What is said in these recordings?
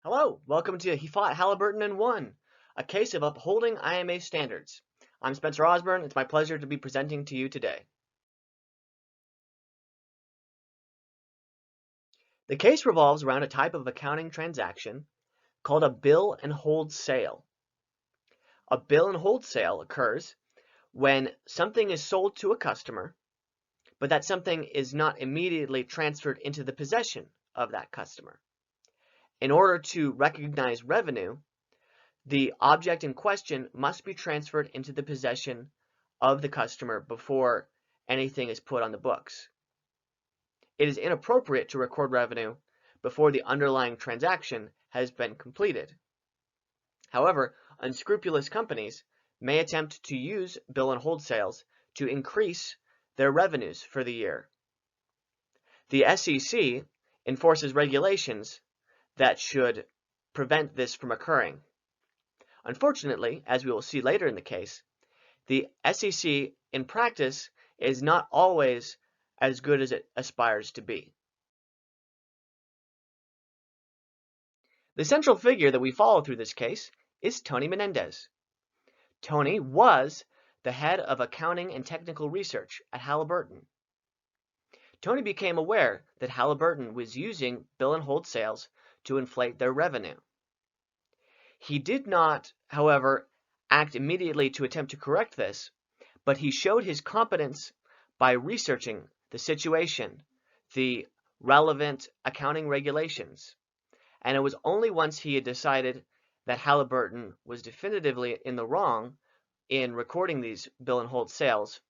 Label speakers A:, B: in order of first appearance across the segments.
A: Hello, welcome to He Fought Halliburton and Won, a case of upholding IMA standards. I'm Spencer Osborne. It's my pleasure to be presenting to you today. The case revolves around a type of accounting transaction called a bill and hold sale. A bill and hold sale occurs when something is sold to a customer, but that something is not immediately transferred into the possession of that customer. In order to recognize revenue, the object in question must be transferred into the possession of the customer before anything is put on the books. It is inappropriate to record revenue before the underlying transaction has been completed. However, unscrupulous companies may attempt to use bill and hold sales to increase their revenues for the year. The SEC enforces regulations that should prevent this from occurring. Unfortunately, as we will see later in the case, the SEC in practice is not always as good as it aspires to be. The central figure that we follow through this case is Tony Menendez. Tony was the head of accounting and technical research at Halliburton. Tony became aware that Halliburton was using bill and hold sales to inflate their revenue. He did not, however, act immediately to attempt to correct this, but he showed his competence by researching the situation, the relevant accounting regulations, and it was only once he had decided that Halliburton was definitively in the wrong in recording these bill and hold sales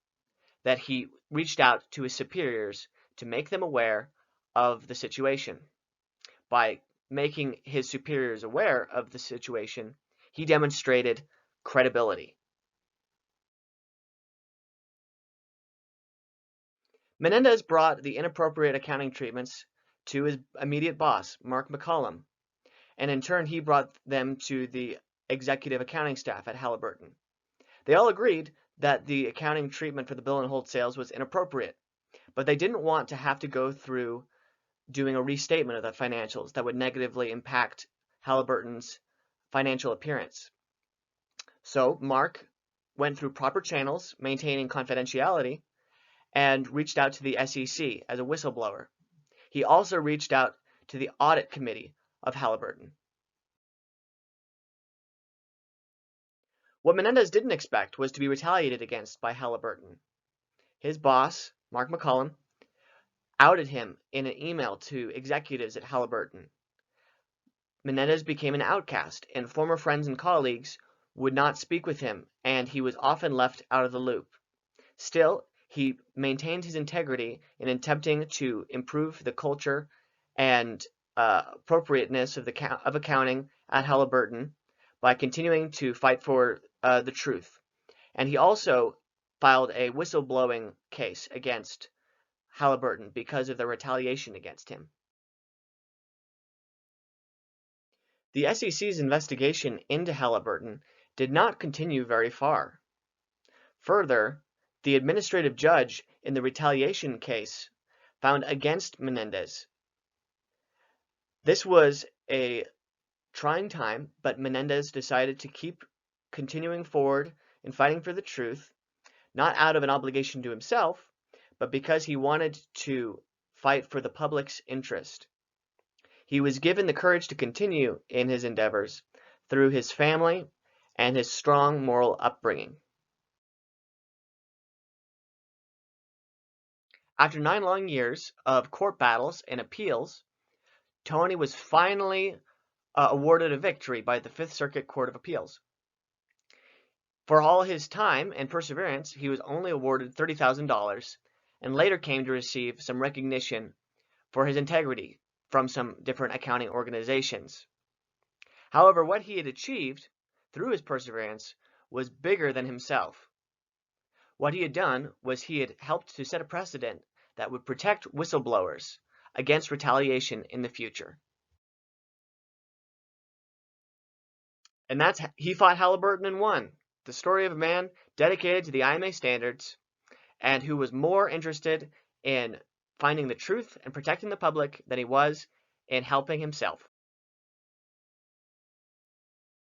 A: that he reached out to his superiors to make them aware of the situation. By making his superiors aware of the situation, he demonstrated credibility. Menendez brought the inappropriate accounting treatments to his immediate boss, Mark McCollum, and in turn he brought them to the executive accounting staff at Halliburton. They all agreed that the accounting treatment for the bill and hold sales was inappropriate, but they didn't want to have to go through doing a restatement of the financials that would negatively impact Halliburton's financial appearance. So Mark went through proper channels, maintaining confidentiality, and reached out to the SEC as a whistleblower. He also reached out to the audit committee of Halliburton. What Menendez didn't expect was to be retaliated against by Halliburton. His boss, Mark McCollum, outed him in an email to executives at Halliburton. Menendez became an outcast, and former friends and colleagues would not speak with him, and he was often left out of the loop. Still, he maintained his integrity in attempting to improve the culture and appropriateness of accounting at Halliburton by continuing to fight for the truth. And he also filed a whistleblowing case against Halliburton because of the retaliation against him. The SEC's investigation into Halliburton did not continue very far. Further, the administrative judge in the retaliation case found against Menendez. This was a trying time, but Menendez decided to keep continuing forward and fighting for the truth, not out of an obligation to himself, but because he wanted to fight for the public's interest. He was given the courage to continue in his endeavors through his family and his strong moral upbringing. After 9 long years of court battles and appeals, Tony was finally awarded a victory by the Fifth Circuit Court of Appeals. For all his time and perseverance, he was only awarded $30,000 and later came to receive some recognition for his integrity from some different accounting organizations. However, what he had achieved through his perseverance was bigger than himself. What he had done was he had helped to set a precedent that would protect whistleblowers against retaliation in the future. And that's He Fought Halliburton and Won, the story of a man dedicated to the IMA standards and who was more interested in finding the truth and protecting the public than he was in helping himself.